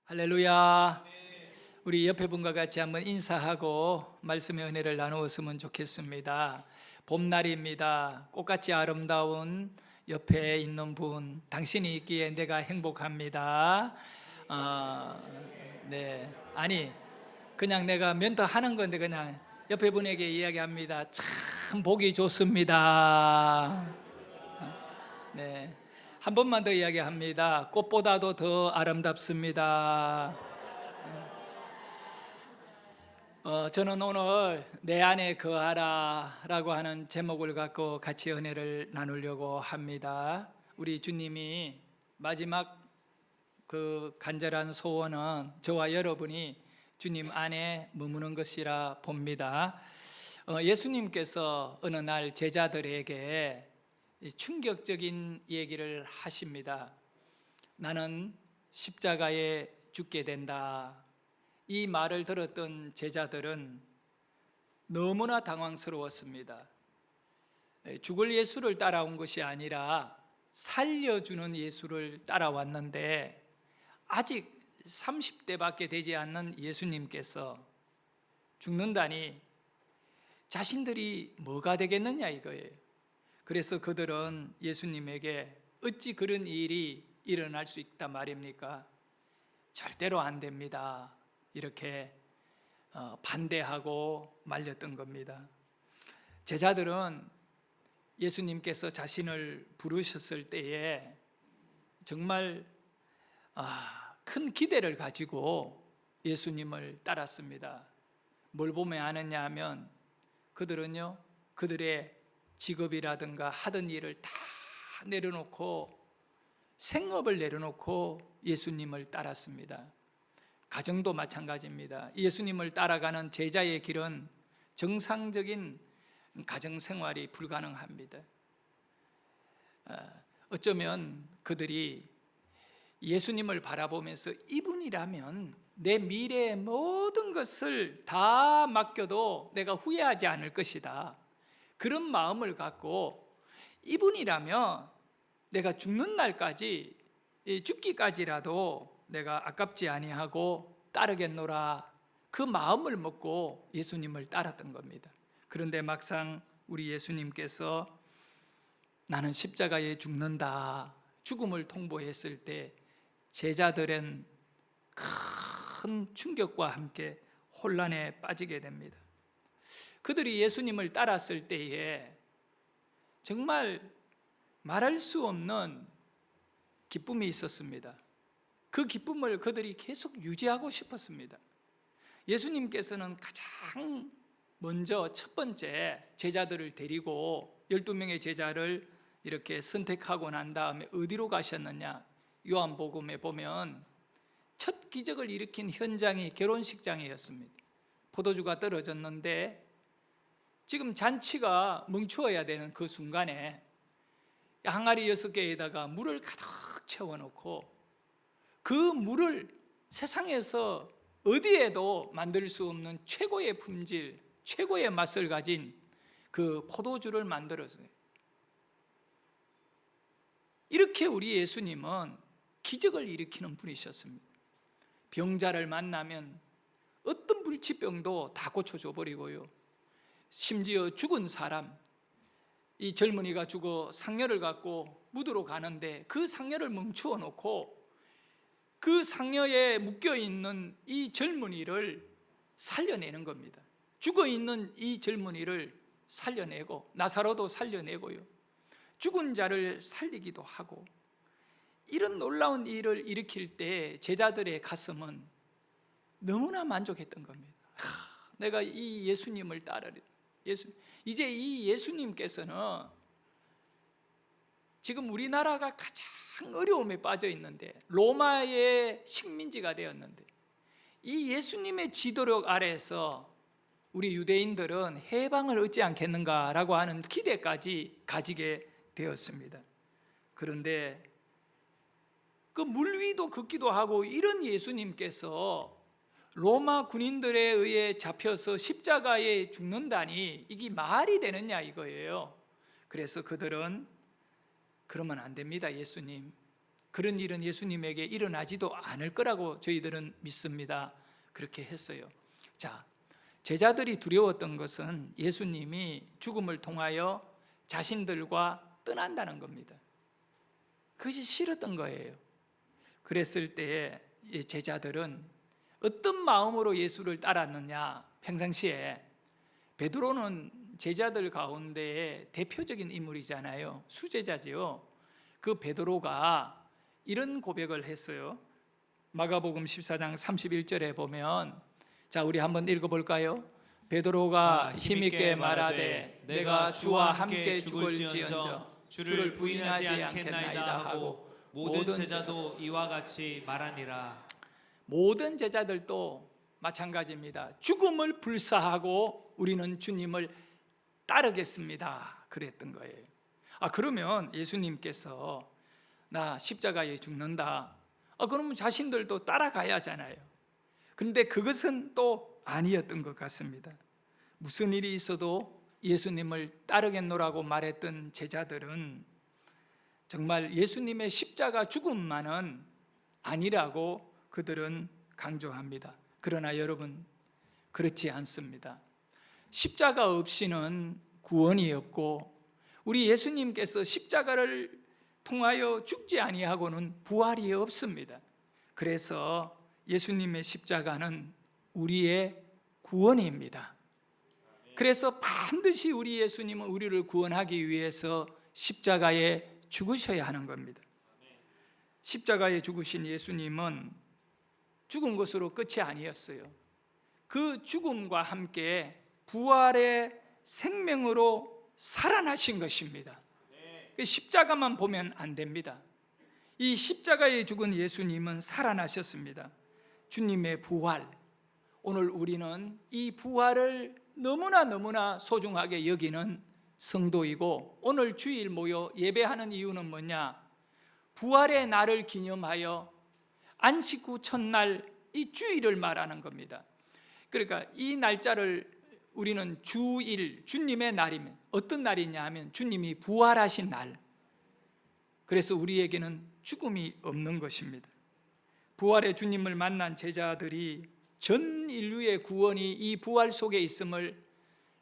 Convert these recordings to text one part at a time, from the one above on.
할렐루야. 우리 옆에 분과 같이 한번 인사하고 말씀의 은혜를 나누었으면 좋겠습니다. 봄날입니다. 꽃같이 아름다운 옆에 있는 분, 당신이 있기에 내가 행복합니다. 네. 아니, 그냥 내가 멘트 하는 건데 그냥 옆에 분에게 이야기합니다. 참 보기 좋습니다. 네. 한 번만 더 이야기합니다. 꽃보다도 더 아름답습니다. 저는 오늘 내 안에 거하라 라고 하는 제목을 갖고 같이 은혜를 나누려고 합니다. 우리 주님이 마지막 그 간절한 소원은 저와 여러분이 주님 안에 머무는 것이라 봅니다. 예수님께서 어느 날 제자들에게 충격적인 얘기를 하십니다. 나는 십자가에 죽게 된다. 이 말을 들었던 제자들은 너무나 당황스러웠습니다. 죽을 예수를 따라온 것이 아니라 살려주는 예수를 따라왔는데 아직 30대밖에 되지 않는 예수님께서 죽는다니 자신들이 뭐가 되겠느냐 이거예요. 그래서 그들은 예수님에게 어찌 그런 일이 일어날 수 있단 말입니까? 절대로 안 됩니다. 이렇게 반대하고 말렸던 겁니다. 제자들은 예수님께서 자신을 부르셨을 때에 정말 큰 기대를 가지고 예수님을 따랐습니다. 뭘 보면 아느냐 하면 그들은요, 그들의 직업이라든가 하던 일을 다 내려놓고 생업을 내려놓고 예수님을 따랐습니다. 가정도 마찬가지입니다. 예수님을 따라가는 제자의 길은 정상적인 가정생활이 불가능합니다. 어쩌면 그들이 예수님을 바라보면서 이분이라면 내 미래의 모든 것을 다 맡겨도 내가 후회하지 않을 것이다. 그런 마음을 갖고 이분이라면 내가 죽는 날까지, 죽기까지라도 내가 아깝지 아니하고 따르겠노라, 그 마음을 먹고 예수님을 따랐던 겁니다. 그런데 막상 우리 예수님께서 나는 십자가에 죽는다, 죽음을 통보했을 때 제자들은 큰 충격과 함께 혼란에 빠지게 됩니다. 그들이 예수님을 따랐을 때에 정말 말할 수 없는 기쁨이 있었습니다. 그 기쁨을 그들이 계속 유지하고 싶었습니다. 예수님께서는 가장 먼저 첫 번째 제자들을 데리고 12명의 제자를 이렇게 선택하고 난 다음에 어디로 가셨느냐? 요한복음에 보면 첫 기적을 일으킨 현장이 결혼식장이었습니다. 포도주가 떨어졌는데 지금 잔치가 멈추어야 되는 그 순간에 항아리 6개에다가 물을 가득 채워놓고 그 물을 세상에서 어디에도 만들 수 없는 최고의 품질, 최고의 맛을 가진 그 포도주를 만들었어요. 이렇게 우리 예수님은 기적을 일으키는 분이셨습니다. 병자를 만나면 어떤 불치병도 다 고쳐줘 버리고요. 심지어 죽은 사람, 이 젊은이가 죽어 상녀를 갖고 무드로 가는데 그 상녀를 멈추어 놓고 그 상녀에 묶여있는 이 젊은이를 살려내는 겁니다. 죽어있는 이 젊은이를 살려내고 나사로도 살려내고요, 죽은 자를 살리기도 하고, 이런 놀라운 일을 일으킬 때 제자들의 가슴은 너무나 만족했던 겁니다. 내가 이 예수님을 따르리. 이제 이 예수님께서는 지금 우리나라가 가장 어려움에 빠져 있는데, 로마의 식민지가 되었는데, 이 예수님의 지도력 아래에서 우리 유대인들은 해방을 얻지 않겠는가라고 하는 기대까지 가지게 되었습니다. 그런데 그 물 위도 걷기도 하고 이런 예수님께서 로마 군인들에 의해 잡혀서 십자가에 죽는다니 이게 말이 되느냐 이거예요. 그래서 그들은 그러면 안 됩니다, 예수님. 그런 일은 예수님에게 일어나지도 않을 거라고 저희들은 믿습니다. 그렇게 했어요. 자, 제자들이 두려웠던 것은 예수님이 죽음을 통하여 자신들과 떠난다는 겁니다. 그것이 싫었던 거예요. 그랬을 때에 제자들은 어떤 마음으로 예수를 따랐느냐? 평상시에 베드로는 제자들 가운데 대표적인 인물이잖아요. 수제자지요. 그 베드로가 이런 고백을 했어요. 마가복음 14장 31절에 보면, 자, 우리 한번 읽어볼까요? 베드로가 힘있게 말하되 내가 주와 함께 죽을지언정 주를 부인하지 않겠나이다 하고 모든 제자도 이와 같이 말하니라. 모든 제자들도 마찬가지입니다. 죽음을 불사하고 우리는 주님을 따르겠습니다. 그랬던 거예요. 그러면 예수님께서 나 십자가에 죽는다. 그러면 자신들도 따라가야 하잖아요. 그런데 그것은 또 아니었던 것 같습니다. 무슨 일이 있어도 예수님을 따르겠노라고 말했던 제자들은 정말 예수님의 십자가 죽음만은 아니라고 그들은 강조합니다. 그러나 여러분, 그렇지 않습니다. 십자가 없이는 구원이 없고 우리 예수님께서 십자가를 통하여 죽지 아니하고는 부활이 없습니다. 그래서 예수님의 십자가는 우리의 구원입니다. 그래서 반드시 우리 예수님은 우리를 구원하기 위해서 십자가에 죽으셔야 하는 겁니다. 십자가에 죽으신 예수님은 죽은 것으로 끝이 아니었어요. 그 죽음과 함께 부활의 생명으로 살아나신 것입니다. 십자가만 보면 안 됩니다. 이 십자가에 죽은 예수님은 살아나셨습니다. 주님의 부활, 오늘 우리는 이 부활을 너무나 소중하게 여기는 성도이고, 오늘 주일 모여 예배하는 이유는 뭐냐? 부활의 날을 기념하여 안식 후 첫날 이 주일을 말하는 겁니다. 그러니까 이 날짜를 우리는 주일, 주님의 날이면 어떤 날이냐 하면 주님이 부활하신 날. 그래서 우리에게는 죽음이 없는 것입니다. 부활의 주님을 만난 제자들이 전 인류의 구원이 이 부활 속에 있음을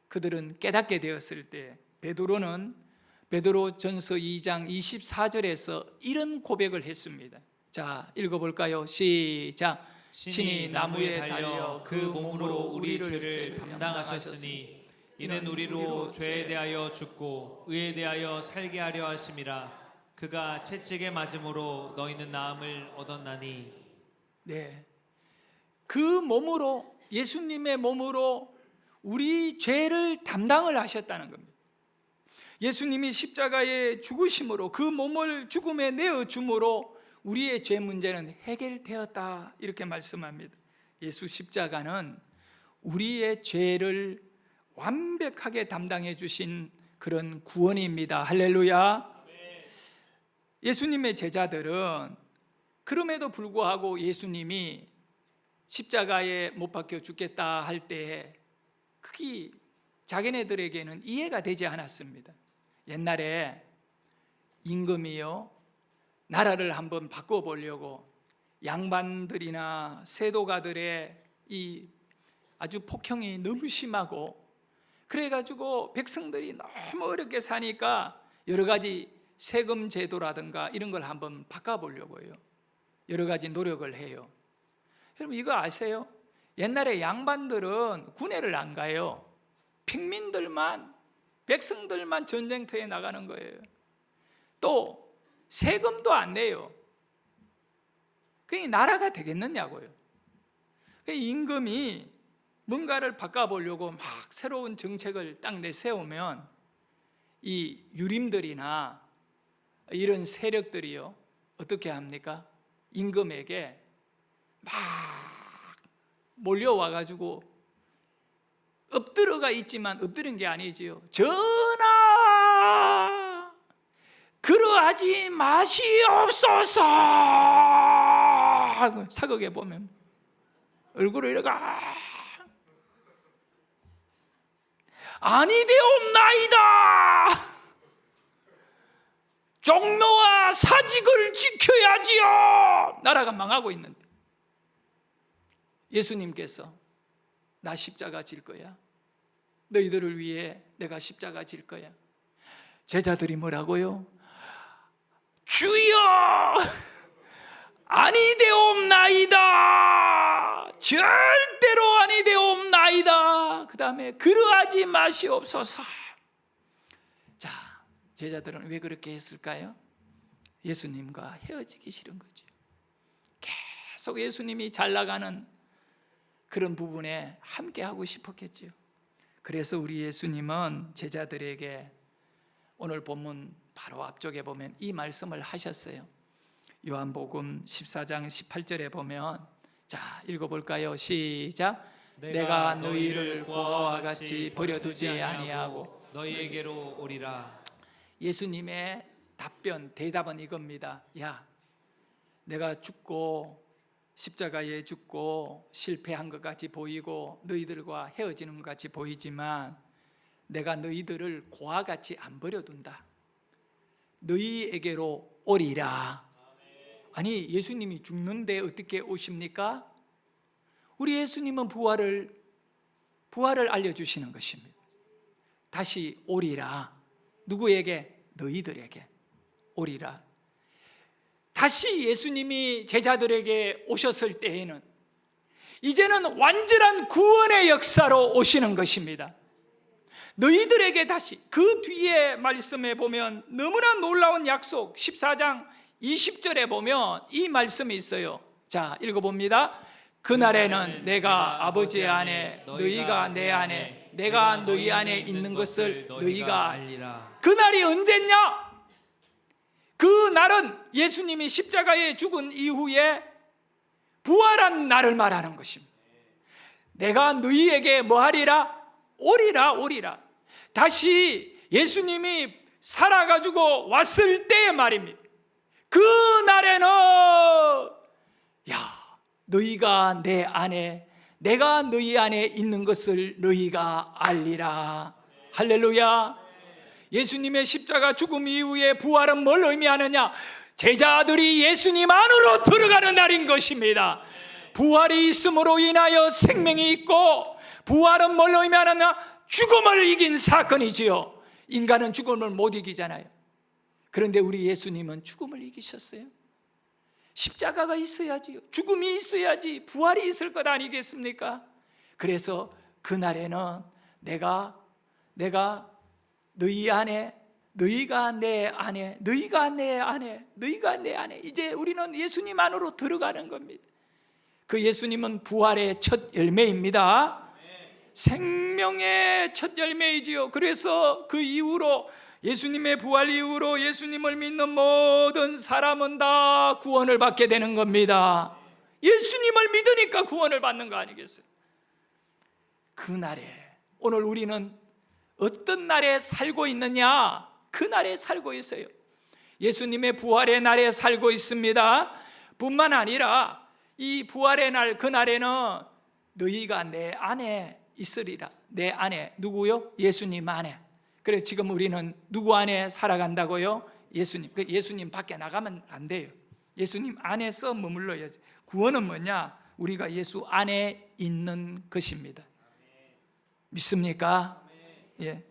그들은 깨닫게 되었을 때, 베드로전서 2장 24절에서 이런 고백을 했습니다. 자, 읽어볼까요? 시작. 신이 나무에 달려 그 몸으로 우리 죄를 담당하셨으니 이는 우리로 죄에 대하여 죽고 의에 대하여 살게 하려 하심이라. 그가 채찍에 맞음으로 너희는 나음을 얻었나니. 네, 그 몸으로, 예수님의 몸으로 우리 죄를 담당을 하셨다는 겁니다. 예수님이 십자가에 죽으심으로, 그 몸을 죽음에 내어줌으로 우리의 죄 문제는 해결되었다, 이렇게 말씀합니다. 예수 십자가는 우리의 죄를 완벽하게 담당해 주신 그런 구원입니다. 할렐루야. 예수님의 제자들은 그럼에도 불구하고 예수님이 십자가에 못 박혀 죽겠다 할 때 그게 자기네들에게는 이해가 되지 않았습니다. 옛날에 임금이요, 나라를 한번 바꿔보려고 양반들이나 세도가들의 이 아주 폭행이 너무 심하고, 그래가지고 백성들이 너무 어렵게 사니까 여러 가지 세금 제도라든가 이런 걸 한번 바꿔보려고요. 여러 가지 노력을 해요. 여러분, 이거 아세요? 옛날에 양반들은 군대를 안 가요. 평민들만, 백성들만 전쟁터에 나가는 거예요. 또 세금도 안 내요. 그게 나라가 되겠느냐고요. 임금이 뭔가를 바꿔보려고 막 새로운 정책을 딱 내세우면 이 유림들이나 이런 세력들이요, 어떻게 합니까? 임금에게 막 몰려와가지고 엎드려가 있지만 엎드린 게 아니지요. 전하, 그러하지 마시옵소서 하고 사극에 보면 얼굴을 이렇게 아니되옵나이다. 종로와 사직을 지켜야지요. 나라가 망하고 있는데 예수님께서 나 십자가 질 거야, 너희들을 위해 내가 십자가 질 거야. 제자들이 뭐라고요? 주여 아니되옵나이다, 절대로 아니되옵나이다. 그 다음에 그러하지 마시옵소서. 자, 제자들은 왜 그렇게 했을까요? 예수님과 헤어지기 싫은 거죠. 계속 예수님이 잘 나가는 그런 부분에 함께 하고 싶었겠죠. 그래서 우리 예수님은 제자들에게 오늘 본문 바로 앞쪽에 보면 이 말씀을 하셨어요. 요한복음 14장 18절에 보면, 자, 읽어볼까요? 시작. 내가 너희를 고아와 같이 버려두지 아니하고 너희에게로 오리라. 예수님의 대답은 이겁니다. 야, 내가 죽고 십자가에 죽고 실패한 것 같이 보이고 너희들과 헤어지는 것 같이 보이지만 내가 너희들을 고아같이 안 버려둔다. 너희에게로 오리라. 아니, 예수님이 죽는데 어떻게 오십니까? 우리 예수님은 부활을 알려주시는 것입니다. 다시 오리라. 누구에게? 너희들에게 오리라. 다시 예수님이 제자들에게 오셨을 때에는 이제는 완전한 구원의 역사로 오시는 것입니다. 너희들에게 다시, 그 뒤에 말씀에 보면 너무나 놀라운 약속, 14장 20절에 보면 이 말씀이 있어요. 자, 읽어봅니다. 그날에는 내가 아버지 안에, 너희가 내 안에, 내가 너희 안에 있는 것을 너희가 알리라. 그날이 언제냐? 그 날은 예수님이 십자가에 죽은 이후에 부활한 날을 말하는 것입니다. 내가 너희에게 뭐 하리라? 오리라. 다시 예수님이 살아가지고 왔을 때의 말입니다. 그 날에는 너희가 내 안에, 내가 너희 안에 있는 것을 너희가 알리라. 할렐루야. 예수님의 십자가 죽음 이후에 부활은 뭘 의미하느냐? 제자들이 예수님 안으로 들어가는 날인 것입니다. 부활이 있음으로 인하여 생명이 있고, 부활은 뭘 의미하느냐? 죽음을 이긴 사건이지요. 인간은 죽음을 못 이기잖아요. 그런데 우리 예수님은 죽음을 이기셨어요. 십자가가 있어야지요. 죽음이 있어야지 부활이 있을 것 아니겠습니까? 그래서 그날에는 내가 너희 안에, 너희가 내 안에, 너희가 내 안에, 너희가 내 안에, 이제 우리는 예수님 안으로 들어가는 겁니다. 그 예수님은 부활의 첫 열매입니다. 생명의 첫 열매이지요. 그래서 그 이후로, 예수님의 부활 이후로 예수님을 믿는 모든 사람은 다 구원을 받게 되는 겁니다. 예수님을 믿으니까 구원을 받는 거 아니겠어요? 그날에, 오늘 우리는 어떤 날에 살고 있느냐? 그 날에 살고 있어요. 예수님의 부활의 날에 살고 있습니다. 뿐만 아니라 이 부활의 날, 그 날에는 너희가 내 안에 있으리라. 내 안에, 누구요? 예수님 안에. 그래, 지금 우리는 누구 안에 살아간다고요? 예수님. 그 예수님 밖에 나가면 안 돼요. 예수님 안에서 머물러야지. 구원은 뭐냐? 우리가 예수 안에 있는 것입니다. 믿습니까? 예.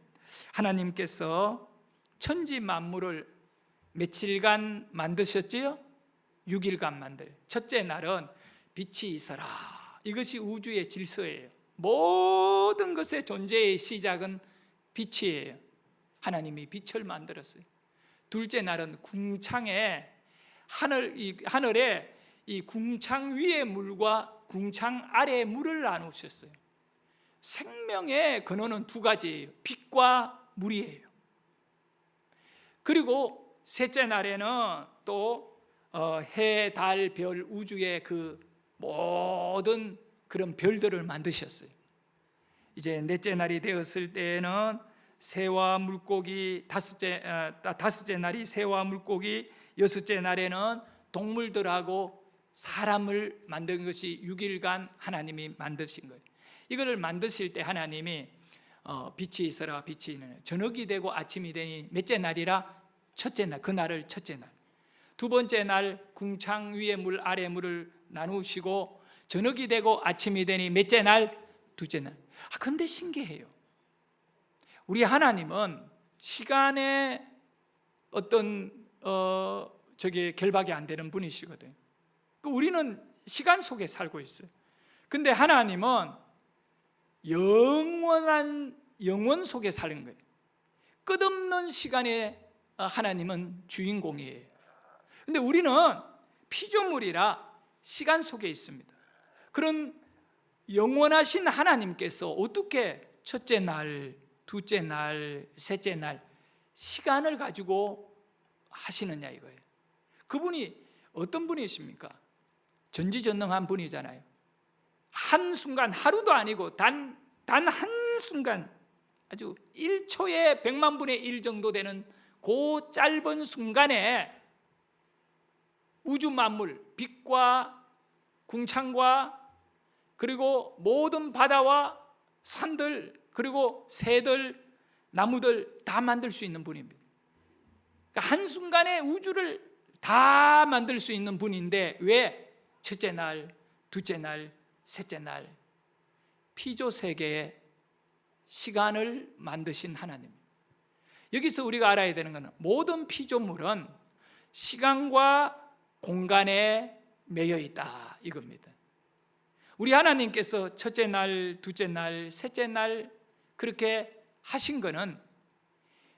하나님께서 천지 만물을 며칠간 만드셨지요? 6일간 만들. 첫째 날은 빛이 있어라. 이것이 우주의 질서예요. 모든 것의 존재의 시작은 빛이에요. 하나님이 빛을 만들었어요. 둘째 날은 궁창에 하늘에 이 궁창 위의 물과 궁창 아래의 물을 나누셨어요. 생명의 근원은 두 가지예요. 빛과 물이에요. 그리고 셋째 날에는 또 해, 달, 별, 우주의 그 모든 그런 별들을 만드셨어요. 이제 넷째 날이 되었을 때에는 새와 물고기, 다섯째 날이 새와 물고기, 여섯째 날에는 동물들하고 사람을 만든 것이 6일간 하나님이 만드신 거예요. 이거를 만드실 때 하나님이 빛이 있어라, 빛이 있는, 저녁이 되고 아침이 되니 몇째 날이라? 첫째 날, 그날을 첫째 날. 두 번째 날 궁창 위에 물 아래 물을 나누시고 저녁이 되고 아침이 되니 몇째 날? 두째 날. 근데 신기해요. 우리 하나님은 시간에 어떤 결박이 안 되는 분이시거든요. 우리는 시간 속에 살고 있어요. 근데 하나님은 영원 속에 사는 거예요. 끝없는 시간에 하나님은 주인공이에요. 근데 우리는 피조물이라 시간 속에 있습니다. 그런 영원하신 하나님께서 어떻게 첫째 날, 두째 날, 셋째 날 시간을 가지고 하시느냐 이거예요. 그분이 어떤 분이십니까? 전지전능한 분이잖아요. 한순간, 하루도 아니고 단 한순간, 아주 1초에 100만 분의 1 정도 되는 그 짧은 순간에 우주 만물, 빛과 궁창과 그리고 모든 바다와 산들, 그리고 새들, 나무들 다 만들 수 있는 분입니다. 그러니까 한순간에 우주를 다 만들 수 있는 분인데 왜 첫째 날, 두째 날, 셋째 날 피조 세계에 시간을 만드신 하나님. 여기서 우리가 알아야 되는 것은 모든 피조물은 시간과 공간에 매여 있다 이겁니다. 우리 하나님께서 첫째 날, 두째 날, 셋째 날 그렇게 하신 것은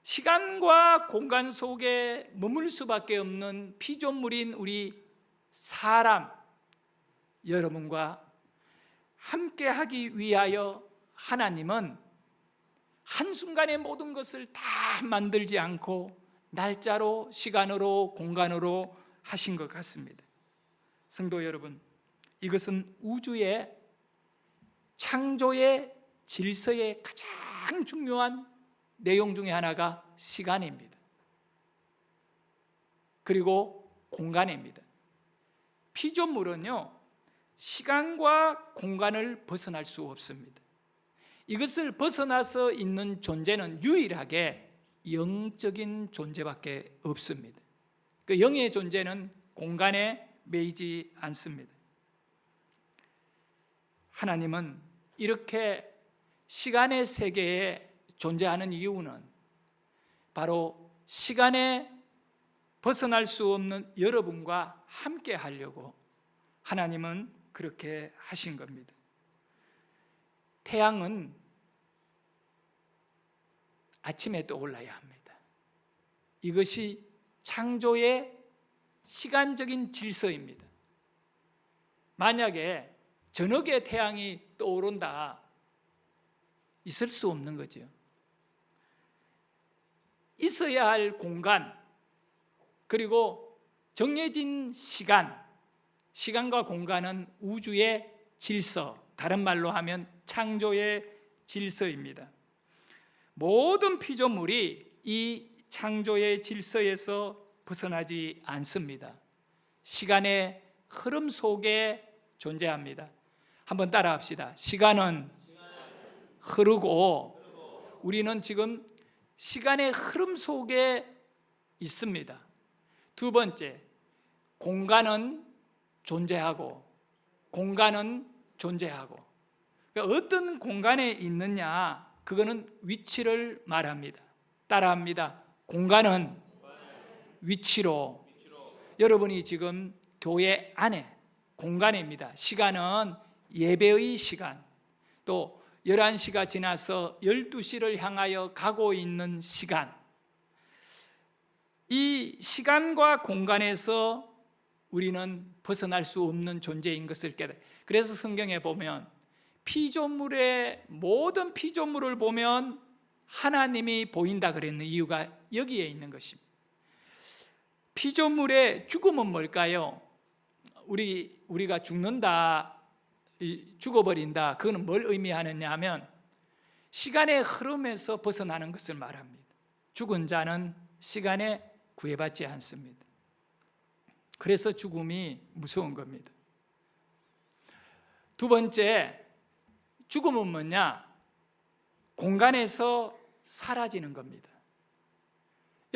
시간과 공간 속에 머물 수밖에 없는 피조물인 우리 사람 여러분과 함께 하기 위하여 하나님은 한순간에 모든 것을 다 만들지 않고 날짜로, 시간으로, 공간으로 하신 것 같습니다. 성도 여러분, 이것은 우주의 창조의 질서의 가장 중요한 내용 중에 하나가 시간입니다. 그리고 공간입니다. 피조물은요, 시간과 공간을 벗어날 수 없습니다. 이것을 벗어나서 있는 존재는 유일하게 영적인 존재밖에 없습니다. 그 영의 존재는 공간에 매이지 않습니다. 하나님은 이렇게 시간의 세계에 존재하는 이유는 바로 시간에 벗어날 수 없는 여러분과 함께 하려고 하나님은 그렇게 하신 겁니다. 태양은 아침에 떠올라야 합니다. 이것이 창조의 시간적인 질서입니다. 만약에 저녁에 태양이 떠오른다, 있을 수 없는 거죠. 있어야 할 공간, 그리고 정해진 시간, 시간과 공간은 우주의 질서, 다른 말로 하면 창조의 질서입니다. 모든 피조물이 이 창조의 질서에서 벗어나지 않습니다. 시간의 흐름 속에 존재합니다. 한번 따라합시다. 시간은 흐르고 우리는 지금 시간의 흐름 속에 있습니다. 두 번째, 공간은 존재하고 공간은 존재하고. 그러니까 어떤 공간에 있느냐, 그거는 위치를 말합니다. 따라합니다. 공간은 위치로. 여러분이 지금 교회 안에 공간입니다. 시간은 예배의 시간, 또 11시가 지나서 12시를 향하여 가고 있는 시간, 이 시간과 공간에서 우리는 벗어날 수 없는 존재인 것을 깨달아요. 그래서 성경에 보면 피조물의 모든 피조물을 보면 하나님이 보인다 그랬는 이유가 여기에 있는 것입니다. 피조물의 죽음은 뭘까요? 우리가 죽는다, 죽어버린다, 그거는 뭘 의미하느냐 하면 시간의 흐름에서 벗어나는 것을 말합니다. 죽은 자는 시간에 구애받지 않습니다. 그래서 죽음이 무서운 겁니다. 두 번째, 죽음은 뭐냐? 공간에서 사라지는 겁니다.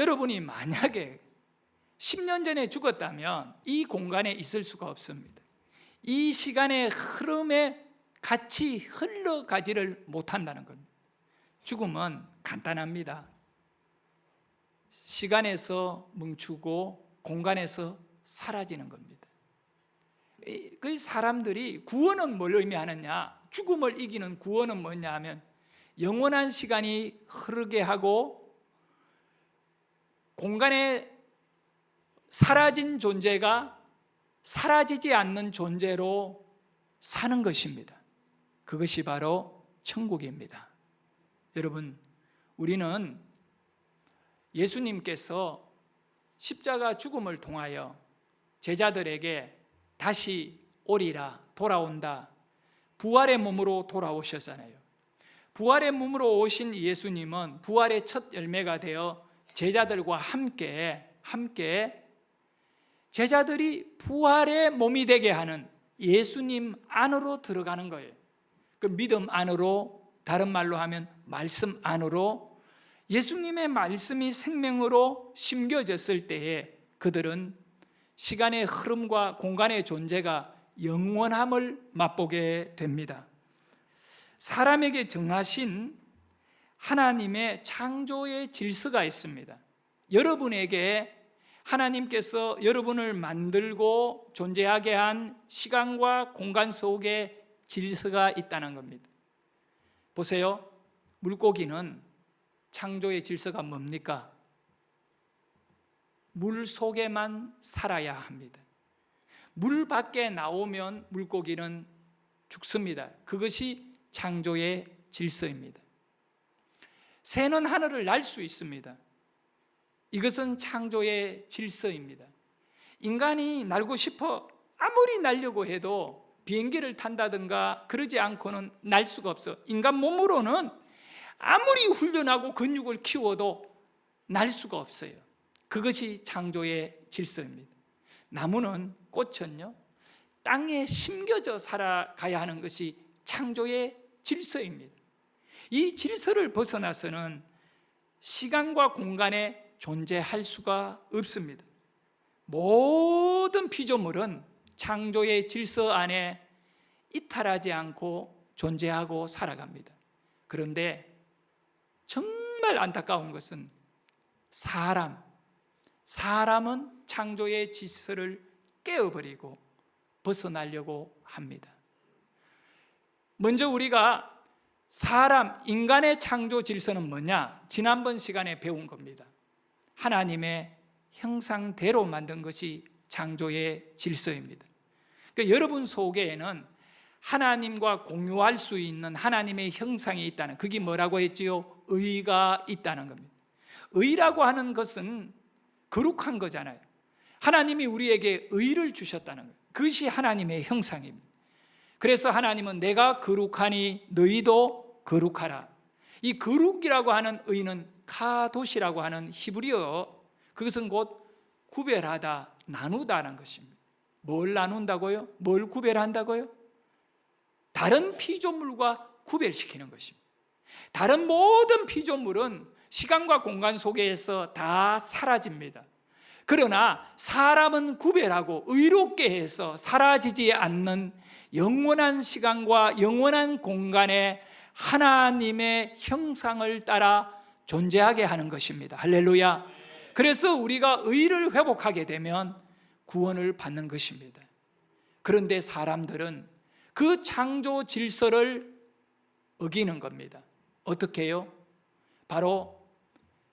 여러분이 만약에 10년 전에 죽었다면 이 공간에 있을 수가 없습니다. 이 시간의 흐름에 같이 흘러가지를 못한다는 겁니다. 죽음은 간단합니다. 시간에서 멈추고 공간에서 사라지는 겁니다. 그 사람들이 구원은 뭘 의미하느냐? 죽음을 이기는 구원은 뭐냐 하면 영원한 시간이 흐르게 하고 공간에 사라진 존재가 사라지지 않는 존재로 사는 것입니다. 그것이 바로 천국입니다. 여러분, 우리는 예수님께서 십자가 죽음을 통하여 제자들에게 다시 오리라, 돌아온다, 부활의 몸으로 돌아오셨잖아요. 부활의 몸으로 오신 예수님은 부활의 첫 열매가 되어 제자들과 함께 제자들이 부활의 몸이 되게 하는 예수님 안으로 들어가는 거예요. 그 믿음 안으로, 다른 말로 하면 말씀 안으로 예수님의 말씀이 생명으로 심겨졌을 때에 그들은 시간의 흐름과 공간의 존재가 영원함을 맛보게 됩니다. 사람에게 정하신 하나님의 창조의 질서가 있습니다. 여러분에게 하나님께서 여러분을 만들고 존재하게 한 시간과 공간 속에 질서가 있다는 겁니다. 보세요. 물고기는 창조의 질서가 뭡니까? 물 속에만 살아야 합니다. 물 밖에 나오면 물고기는 죽습니다. 그것이 창조의 질서입니다. 새는 하늘을 날 수 있습니다. 이것은 창조의 질서입니다. 인간이 날고 싶어 아무리 날려고 해도 비행기를 탄다든가 그러지 않고는 날 수가 없어. 인간 몸으로는 아무리 훈련하고 근육을 키워도 날 수가 없어요. 그것이 창조의 질서입니다. 나무는, 꽃은요, 땅에 심겨져 살아가야 하는 것이 창조의 질서입니다. 이 질서를 벗어나서는 시간과 공간에 존재할 수가 없습니다. 모든 피조물은 창조의 질서 안에 이탈하지 않고 존재하고 살아갑니다. 그런데 정말 안타까운 것은 사람은 창조의 질서를 깨어버리고 벗어나려고 합니다. 먼저 우리가 인간의 창조 질서는 뭐냐? 지난번 시간에 배운 겁니다. 하나님의 형상대로 만든 것이 창조의 질서입니다. 그러니까 여러분 속에는 하나님과 공유할 수 있는 하나님의 형상이 있다는, 그게 뭐라고 했지요? 의가 있다는 겁니다. 의라고 하는 것은 거룩한 거잖아요. 하나님이 우리에게 의를 주셨다는 거예요. 그것이 하나님의 형상입니다. 그래서 하나님은 내가 거룩하니 너희도 거룩하라. 이 거룩이라고 하는 의는 카도시라고 하는 히브리어, 그것은 곧 구별하다, 나누다는 것입니다. 뭘 나눈다고요? 뭘 구별한다고요? 다른 피조물과 구별시키는 것입니다. 다른 모든 피조물은 시간과 공간 속에서 다 사라집니다. 그러나 사람은 구별하고 의롭게 해서 사라지지 않는 영원한 시간과 영원한 공간에 하나님의 형상을 따라 존재하게 하는 것입니다. 할렐루야. 그래서 우리가 의를 회복하게 되면 구원을 받는 것입니다. 그런데 사람들은 그 창조 질서를 어기는 겁니다. 어떻게 해요? 바로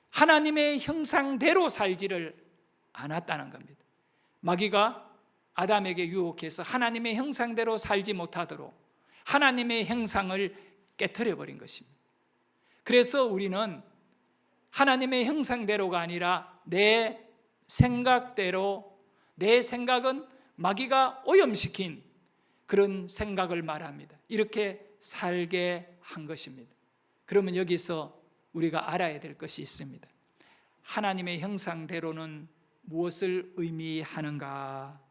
하나님의 형상대로 살지를 않았다는 겁니다. 마귀가 아담에게 유혹해서 하나님의 형상대로 살지 못하도록 하나님의 형상을 깨트려 버린 것입니다. 그래서 우리는 하나님의 형상대로가 아니라 내 생각대로, 내 생각은 마귀가 오염시킨 그런 생각을 말합니다. 이렇게 살게 한 것입니다. 그러면 여기서 우리가 알아야 될 것이 있습니다. 하나님의 형상대로는 무엇을 의미하는가?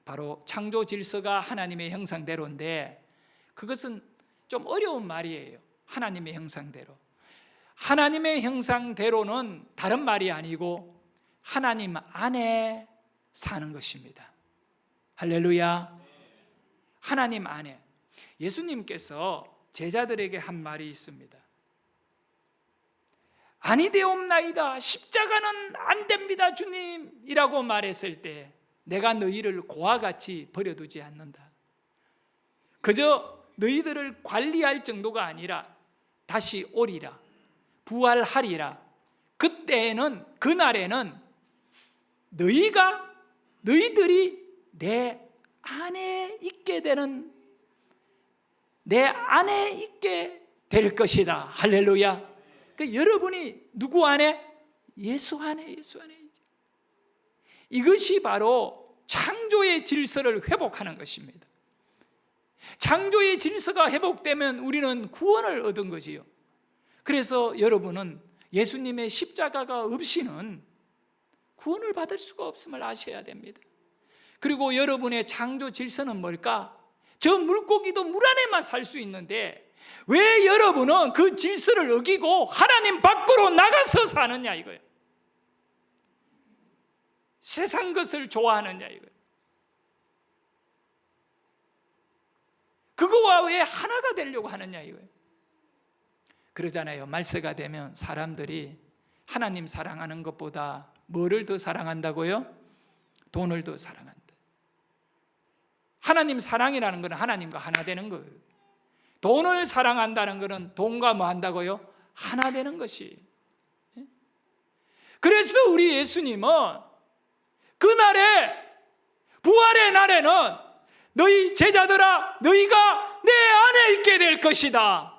바로 창조 질서가 하나님의 형상대로인데 그것은 좀 어려운 말이에요. 하나님의 형상대로. 하나님의 형상대로는 다른 말이 아니고 하나님 안에 사는 것입니다. 할렐루야. 하나님 안에. 예수님께서 제자들에게 한 말이 있습니다. 아니되옵나이다, 십자가는 안 됩니다 주님 이라고 말했을 때 내가 너희를 고와 같이 버려두지 않는다. 그저 너희들을 관리할 정도가 아니라 다시 오리라, 부활하리라. 그때에는, 그날에는 너희들이 내 안에 있게 되는, 내 안에 있게 될 것이다. 할렐루야. 그 여러분이 누구 안에? 예수 안에, 예수 안에. 이것이 바로 창조의 질서를 회복하는 것입니다. 창조의 질서가 회복되면 우리는 구원을 얻은 것이요. 그래서 여러분은 예수님의 십자가가 없이는 구원을 받을 수가 없음을 아셔야 됩니다. 그리고 여러분의 창조 질서는 뭘까? 저 물고기도 물 안에만 살 수 있는데 왜 여러분은 그 질서를 어기고 하나님 밖으로 나가서 사느냐 이거예요. 세상 것을 좋아하느냐 이거예요. 그거와 왜 하나가 되려고 하느냐 이거예요. 그러잖아요. 말세가 되면 사람들이 하나님 사랑하는 것보다 뭐를 더 사랑한다고요? 돈을 더 사랑한다. 하나님 사랑이라는 것은 하나님과 하나 되는 거예요. 돈을 사랑한다는 것은 돈과 뭐 한다고요? 하나 되는 것이. 그래서 우리 예수님은 그날에, 부활의 날에는 너희 제자들아, 너희가 내 안에 있게 될 것이다.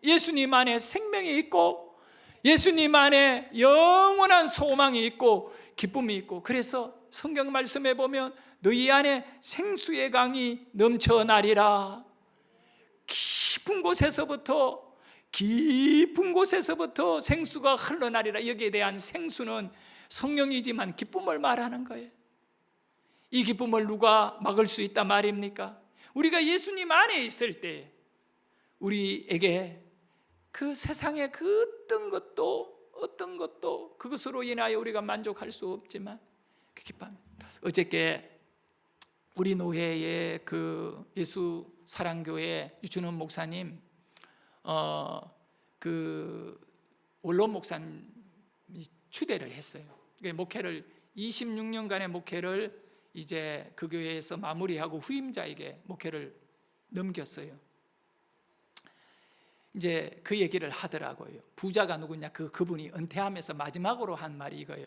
예수님 안에 생명이 있고 예수님 안에 영원한 소망이 있고 기쁨이 있고, 그래서 성경 말씀에 보면 너희 안에 생수의 강이 넘쳐나리라. 깊은 곳에서부터 생수가 흘러나리라. 여기에 대한 생수는 성령이지만 기쁨을 말하는 거예요. 이 기쁨을 누가 막을 수 있단 말입니까? 우리가 예수님 안에 있을 때 우리에게 그 세상의 그 어떤 것도 그것으로 인하여 우리가 만족할 수 없지만 그 기쁨. 어저께 우리 노회의 그 예수 사랑교회 유준원 목사님, 그 원로 목사님이 추대를 했어요. 목회를 26년간의 목회를 이제 그 교회에서 마무리하고 후임자에게 목회를 넘겼어요. 이제 그 얘기를 하더라고요. 부자가 누구냐? 그분이 은퇴하면서 마지막으로 한 말이 이거예요.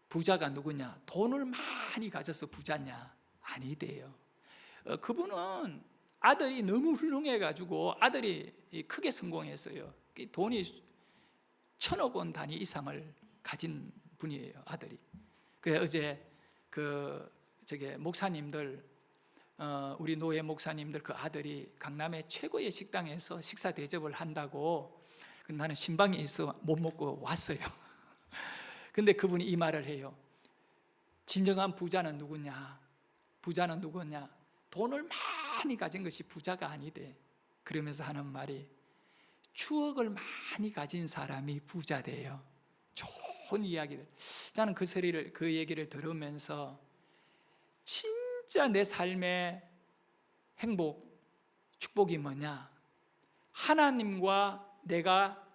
부자가 누구냐? 돈을 많이 가져서 부자냐? 아니대요. 그분은 아들이 너무 훌륭해가지고 아들이 크게 성공했어요. 돈이 1,000억 원 단위 이상을 가진 분이에요, 아들이. 그래서 어제 목사님들, 우리 노예 목사님들 그 아들이 강남의 최고의 식당에서 식사 대접을 한다고, 나는 신방이 있어 못 먹고 왔어요. 근데 그분이 이 말을 해요. 진정한 부자는 누구냐? 부자는 누구냐? 돈을 많이 가진 것이 부자가 아니대. 그러면서 하는 말이, 추억을 많이 가진 사람이 부자돼요. 좋은 이야기들. 저는 그 얘기를 들으면서 진짜 내 삶의 행복, 축복이 뭐냐? 하나님과 내가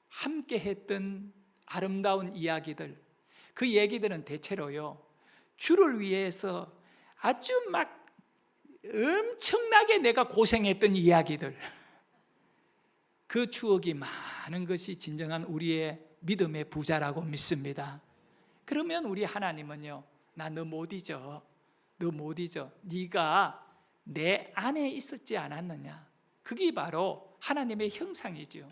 함께 했던 아름다운 이야기들, 그 얘기들은 대체로요, 주를 위해서 아주 막 엄청나게 내가 고생했던 이야기들, 그 추억이 많은 것이 진정한 우리의 믿음의 부자라고 믿습니다. 그러면 우리 하나님은요, 나 너 못 잊어. 너 못 잊어. 네가 내 안에 있었지 않았느냐. 그게 바로 하나님의 형상이죠.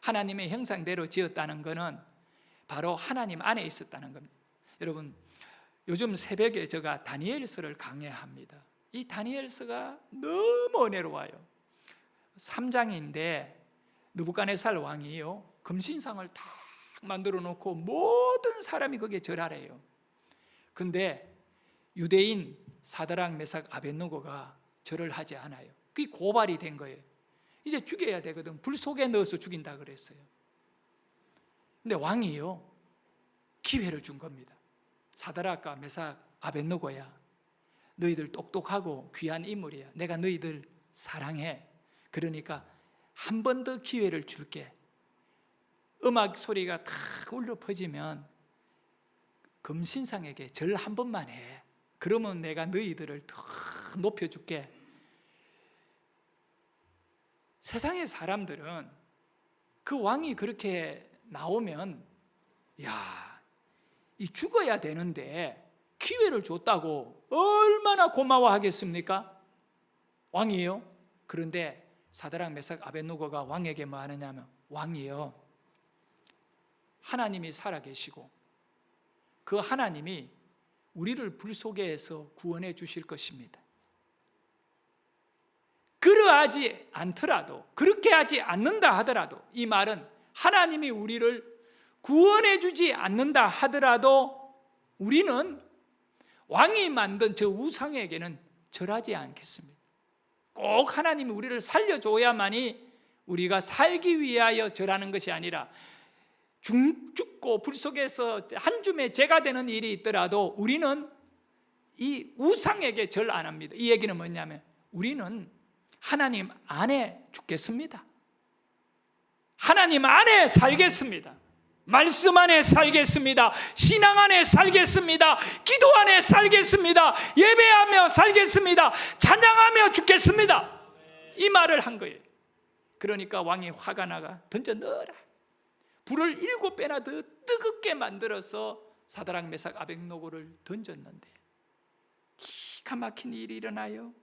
하나님의 형상대로 지었다는 것은 바로 하나님 안에 있었다는 겁니다. 여러분, 요즘 새벽에 제가 다니엘서를 강해합니다. 이 다니엘서가 너무 은혜로워요. 3장인데 느부갓네살 왕이요, 금신상을 딱 만들어 놓고 모든 사람이 거기에 절하래요. 근데 유대인 사드락 메삭 아벳느고가 절을 하지 않아요. 그게 고발이 된 거예요. 이제 죽여야 되거든. 불 속에 넣어서 죽인다 그랬어요. 근데 왕이요, 기회를 준 겁니다. 사드락과 메삭, 아벳느고야, 너희들 똑똑하고 귀한 인물이야. 내가 너희들 사랑해. 그러니까 한 번 더 기회를 줄게. 음악 소리가 탁 울려 퍼지면 금신상에게 절 한 번만 해. 그러면 내가 너희들을 더 높여줄게. 세상의 사람들은 그 왕이 그렇게 나오면, 야, 이 죽어야 되는데 기회를 줬다고 얼마나 고마워하겠습니까? 왕이에요. 그런데 사드락, 메삭, 아벳느고가 왕에게 뭐 하느냐면, 왕이요, 하나님이 살아계시고 그 하나님이 우리를 불 속에서 구원해 주실 것입니다. 그러하지 않더라도, 그렇게 하지 않는다 하더라도, 이 말은 하나님이 우리를 구원해 주지 않는다 하더라도 우리는 왕이 만든 저 우상에게는 절하지 않겠습니다. 꼭 하나님이 우리를 살려줘야만이 우리가 살기 위하여 절하는 것이 아니라, 죽고 불 속에서 한 줌의 죄가 되는 일이 있더라도 우리는 이 우상에게 절 안 합니다. 이 얘기는 뭐냐면, 우리는 하나님 안에 죽겠습니다. 하나님 안에 살겠습니다. 말씀 안에 살겠습니다. 신앙 안에 살겠습니다. 기도 안에 살겠습니다. 예배하며 살겠습니다. 찬양하며 죽겠습니다. 이 말을 한 거예요. 그러니까 왕이 화가 나가 던져 넣어라. 불을 7배나 더 뜨겁게 만들어서 사드락, 메삭, 아벳느고를 던졌는데 기가 막힌 일이 일어나요.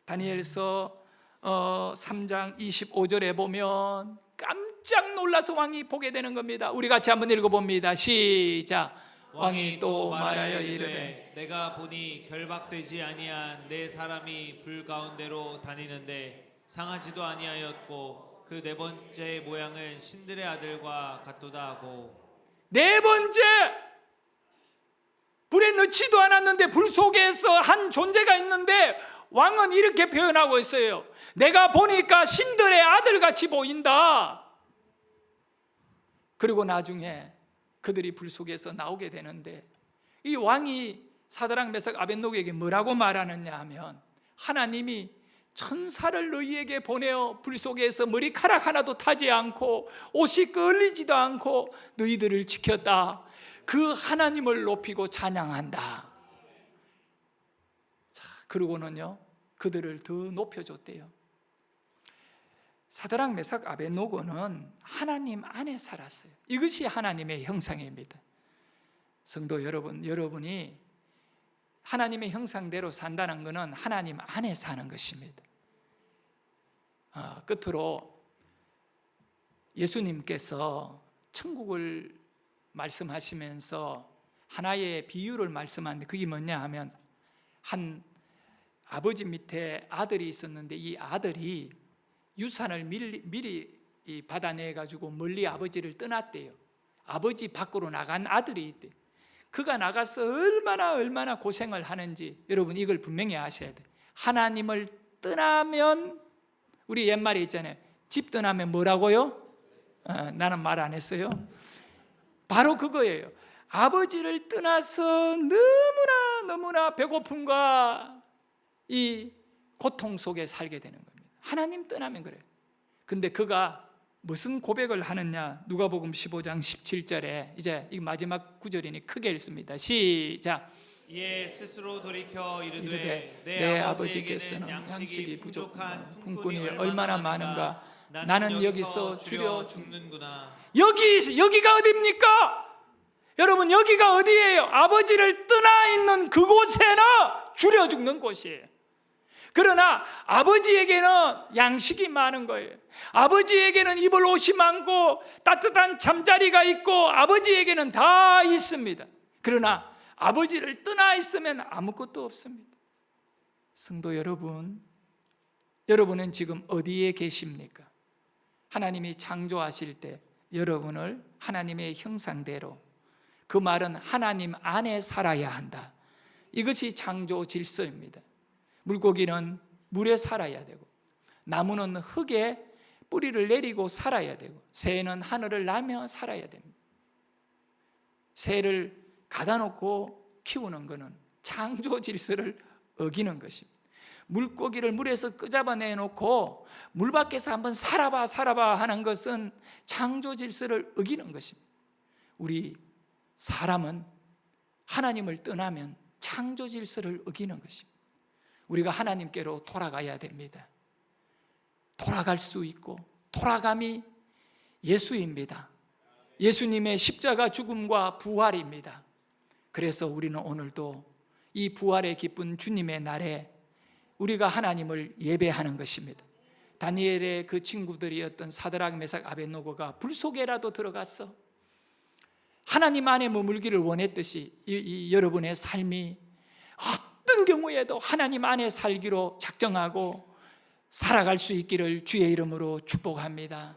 다니엘서 3장 25절에 보면 깜짝 놀라서 왕이 보게 되는 겁니다. 우리 같이 한번 읽어봅니다. 시작. 왕이 또 말하여 이르되, 내가 보니 결박되지 아니한 내 사람이 불 가운데로 다니는데 상하지도 아니하였고 그 네 번째 모양은 신들의 아들과 같도다 하고. 네 번째, 불에 넣지도 않았는데 불 속에서 한 존재가 있는데 왕은 이렇게 표현하고 있어요. 내가 보니까 신들의 아들같이 보인다. 그리고 나중에 그들이 불 속에서 나오게 되는데, 이 왕이 사드락, 메삭, 아벳느고에게 뭐라고 말하느냐 하면, 하나님이 천사를 너희에게 보내어 불 속에서 머리카락 하나도 타지 않고 옷이 끌리지도 않고 너희들을 지켰다. 그 하나님을 높이고 찬양한다. 자, 그러고는요, 그들을 더 높여줬대요. 사드락, 메삭, 아벳느고는 하나님 안에 살았어요. 이것이 하나님의 형상입니다. 성도 여러분, 여러분이 하나님의 형상대로 산다는 것은 하나님 안에 사는 것입니다. 끝으로 예수님께서 천국을 말씀하시면서 하나의 비유를 말씀하는데, 그게 뭐냐 하면, 한 아버지 밑에 아들이 있었는데 이 아들이 유산을 미리 받아내가지고 멀리 아버지를 떠났대요. 아버지 밖으로 나간 아들이 있대요. 그가 나가서 얼마나 고생을 하는지 여러분 이걸 분명히 아셔야 돼요. 하나님을 떠나면, 우리 옛말에 있잖아요. 집 떠나면 뭐라고요? 나는 말 안 했어요. 바로 그거예요. 아버지를 떠나서 너무나 배고픔과 이 고통 속에 살게 되는 겁니다. 하나님 떠나면 그래요. 근데 그가 무슨 고백을 하느냐? 누가복음 15장 17절에 이제 이 마지막 구절이니 크게 읽습니다. 시작. 이에 스스로 돌이켜 이르되 이르되 내 아버지께서는 양식이 부족한 품꾼이 얼마나 많은가. 나는 여기서 줄여 죽는구나. 여기가 어디입니까? 여러분, 여기가 어디예요? 아버지를 떠나 있는 그곳에는 줄여 죽는 곳이에요. 그러나 아버지에게는 양식이 많은 거예요. 아버지에게는 입을 옷이 많고 따뜻한 잠자리가 있고 아버지에게는 다 있습니다. 그러나 아버지를 떠나 있으면 아무것도 없습니다. 성도 여러분, 여러분은 지금 어디에 계십니까? 하나님이 창조하실 때 여러분을 하나님의 형상대로, 그 말은 하나님 안에 살아야 한다. 이것이 창조 질서입니다. 물고기는 물에 살아야 되고, 나무는 흙에 뿌리를 내리고 살아야 되고, 새는 하늘을 나며 살아야 됩니다. 새를 가다 놓고 키우는 것은 창조 질서를 어기는 것입니다. 물고기를 물에서 끄잡아내 놓고 물 밖에서 한번 살아봐 하는 것은 창조 질서를 어기는 것입니다. 우리 사람은 하나님을 떠나면 창조 질서를 어기는 것입니다. 우리가 하나님께로 돌아가야 됩니다. 돌아갈 수 있고, 돌아감이 예수입니다. 예수님의 십자가 죽음과 부활입니다. 그래서 우리는 오늘도 이 부활의 기쁜 주님의 날에 우리가 하나님을 예배하는 것입니다. 다니엘의 그 친구들이었던 사드락, 메삭, 아벳노고가 불 속에라도 들어갔어 하나님 안에 머물기를 원했듯이 이 여러분의 삶이 어떤 경우에도 하나님 안에 살기로 작정하고 살아갈 수 있기를 주의 이름으로 축복합니다.